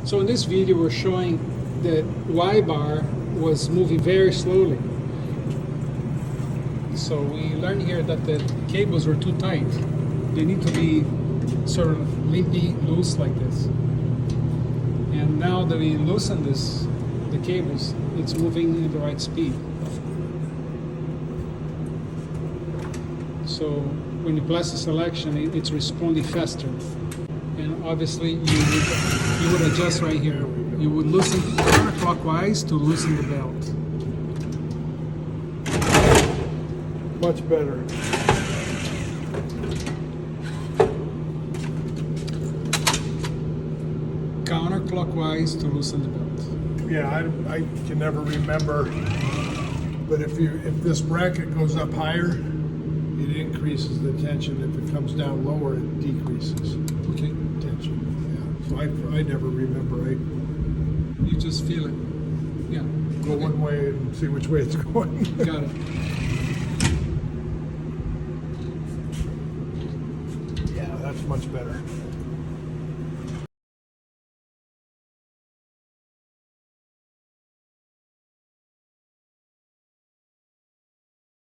So in this video we're showing that Y bar was moving very slowly. So we learned here that the cables were too tight. They need to be sort of limpy, loose like this. And now that we loosen the cables, it's moving at the right speed. So when you press the selection, it's responding faster. And obviously you would adjust right here. You would loosen counterclockwise to loosen the belt. Much better. Counterclockwise to loosen the belt. Yeah, I can never remember, but if this bracket goes up higher, it increases the tension. If it comes down lower, it decreases. Okay. Tension. Yeah. So I never remember. You just feel it. Yeah. Go one way and see which way it's going. Got it. Yeah, that's much better.